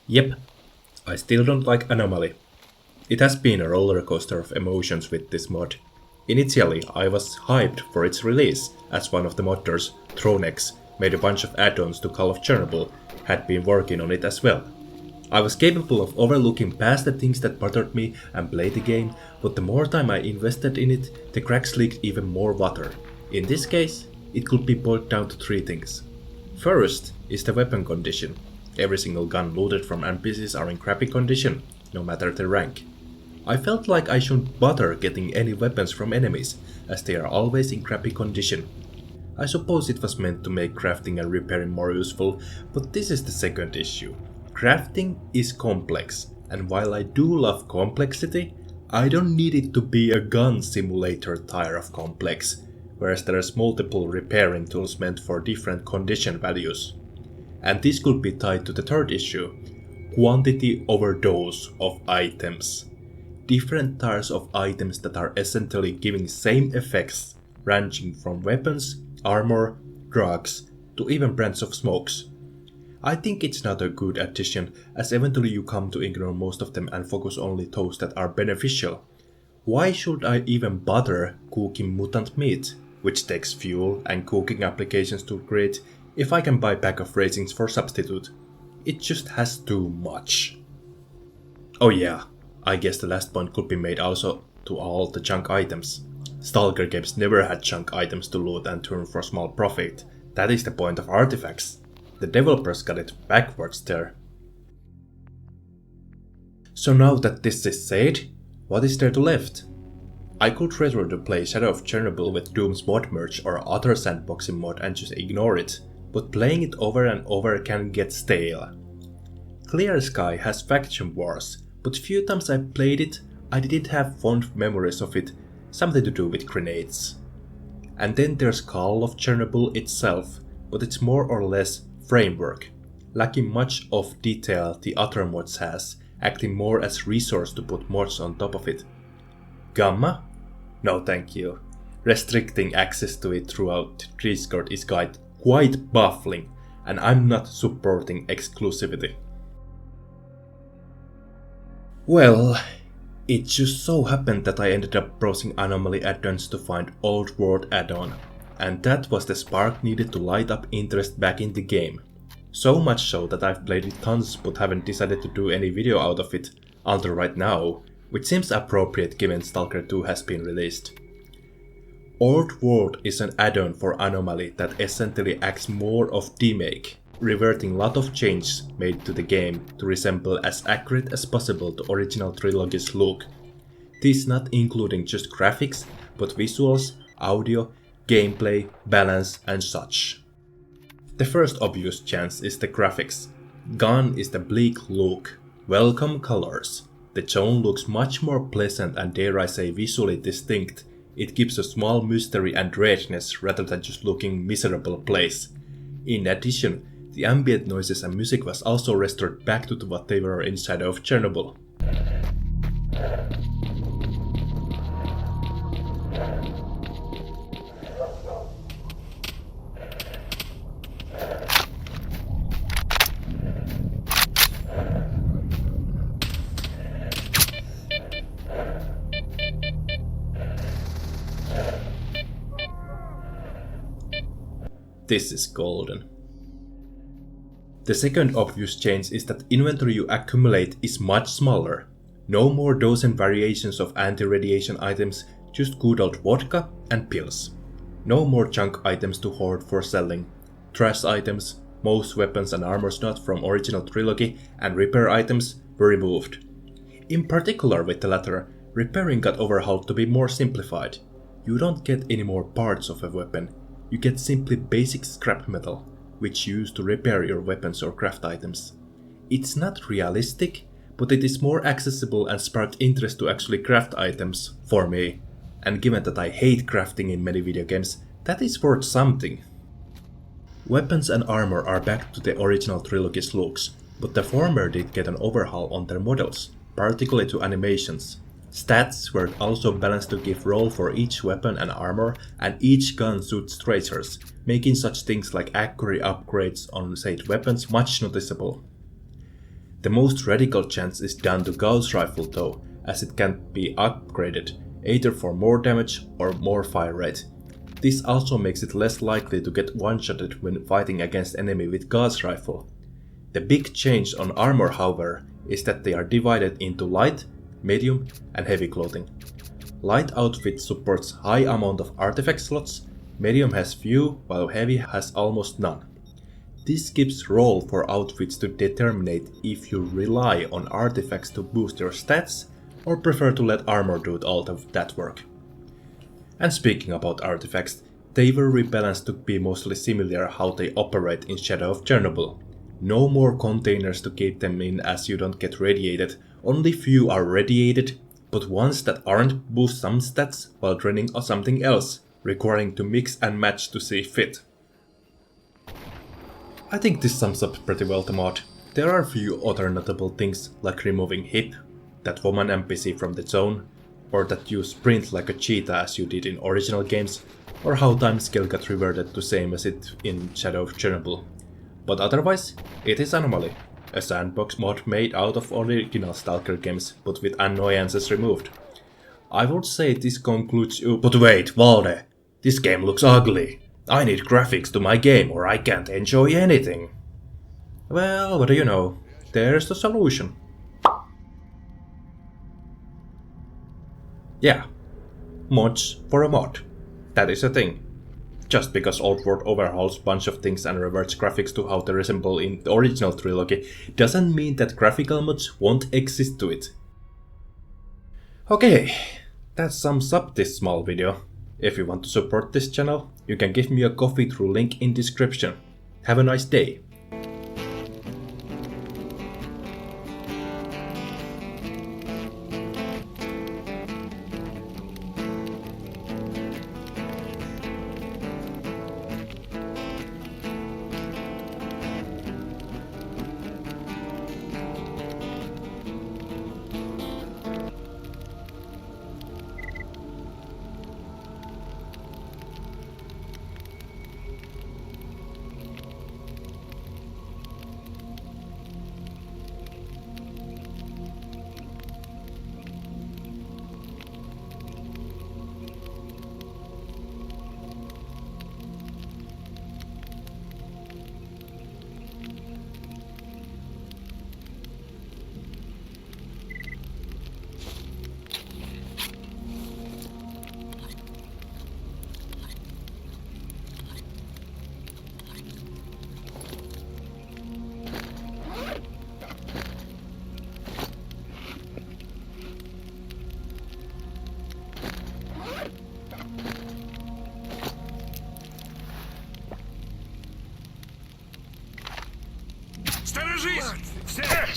Yep, I still don't like Anomaly. It has been a roller coaster of emotions with this mod. Initially, I was hyped for its release, as one of the modders, Tronex, made a bunch of add-ons to Call of Chernobyl, had been working on it as well. I was capable of overlooking past the things that bothered me and play the game, but the more time I invested in it, the cracks leaked even more water. In this case, it could be boiled down to three things. First is the weapon condition. Every single gun looted from NPCs are in crappy condition, no matter their rank. I felt like I shouldn't bother getting any weapons from enemies, as they are always in crappy condition. I suppose it was meant to make crafting and repairing more useful, but this is the second issue. Crafting is complex, and while I do love complexity, I don't need it to be a gun simulator tier of complex, whereas there's multiple repairing tools meant for different condition values. And this could be tied to the third issue, quantity overdose of items. Different tiers of items that are essentially giving same effects, ranging from weapons, armor, drugs, to even brands of smokes. I think it's not a good addition, as eventually you come to ignore most of them and focus only those that are beneficial. Why should I even bother cooking mutant meat, which takes fuel and cooking applications to create, if I can buy pack of raisins for substitute? It just has too much. Oh yeah, I guess the last point could be made also to all the junk items. Stalker games never had junk items to loot and turn for small profit. That is the point of artifacts. The developers got it backwards there. So now that this is said, what is there to left? I could rather to play Shadow of Chernobyl with Doom's mod merge or other sandboxing mod and just ignore it, but playing it over and over can get stale. Clear Sky has faction wars, but few times I played it, I didn't have fond memories of it, something to do with grenades. And then there's Call of Chernobyl itself, but it's more or less framework, lacking much of detail the other mods has, acting more as resource to put mods on top of it. Gamma? No thank you. Restricting access to it throughout Discord is quite baffling, and I'm not supporting exclusivity. Well, it just so happened that I ended up browsing Anomaly add-ons to find Old World Addon, and that was the spark needed to light up interest back in the game. So much so that I've played it tons but haven't decided to do any video out of it until right now, which seems appropriate given S.T.A.L.K.E.R 2 has been released. Old World is an add-on for Anomaly that essentially acts more of demake, reverting lot of changes made to the game to resemble as accurate as possible the original trilogy's look. This not including just graphics, but visuals, audio, gameplay, balance and such. The first obvious chance is the graphics. Gone is the bleak look, welcome colors. The tone looks much more pleasant and dare I say visually distinct. It gives a small mystery and redness rather than just looking miserable place. In addition, the ambient noises and music was also restored back to what they were in Shadow of Chernobyl. This is golden. The second obvious change is that inventory you accumulate is much smaller. No more dozen variations of anti-radiation items, just good old vodka and pills. No more junk items to hoard for selling. Trash items, most weapons and armors not from original trilogy, and repair items were removed. In particular with the latter, repairing got overhauled to be more simplified. You don't get any more parts of a weapon. You get simply basic scrap metal, which you use to repair your weapons or craft items. It's not realistic, but it is more accessible and sparked interest to actually craft items for me. And given that I hate crafting in many video games, that is worth something. Weapons and armor are back to the original trilogy's looks. but the former did get an overhaul on their models, particularly to animations. Stats were also balanced to give role for each weapon and armor, and each gun suits tracers, making such things like accurate upgrades on said weapons much noticeable. The most radical change is done to Gauss rifle though, as it can be upgraded, either for more damage or more fire rate. This also makes it less likely to get one-shotted when fighting against enemy with Gauss rifle. The big change on armor, however, is that they are divided into light, medium, and heavy clothing. Light outfit supports high amount of artifact slots, medium has few, while heavy has almost none. This gives role for outfits to determine if you rely on artifacts to boost your stats, or prefer to let armor do all of that work. And speaking about artifacts, they were rebalanced to be mostly similar how they operate in Shadow of Chernobyl. No more containers to keep them in as you don't get radiated, only few are radiated, but ones that aren't boost some stats while draining something else, requiring to mix and match to see fit. I think this sums up pretty well the mod. There are few other notable things like removing hip, that woman NPC from the zone, or that you sprint like a cheetah as you did in original games, or how time scale got reverted to same as it in Shadow of Chernobyl. But otherwise, it is Anomaly, a sandbox mod made out of original S.T.A.L.K.E.R games but with annoyances removed. I would say this concludes but wait, Valde! This game looks ugly! I need graphics to my game or I can't enjoy anything! Well, what do you know? There's the solution. Yeah, mods for a mod. That is a thing. Just because Old World overhauls bunch of things and reverts graphics to how they resemble in the original trilogy, doesn't mean that graphical mods won't exist to it. Okay, that sums up this small video. If you want to support this channel, you can give me a coffee through link in description. Have a nice day. Сторожись! Всех!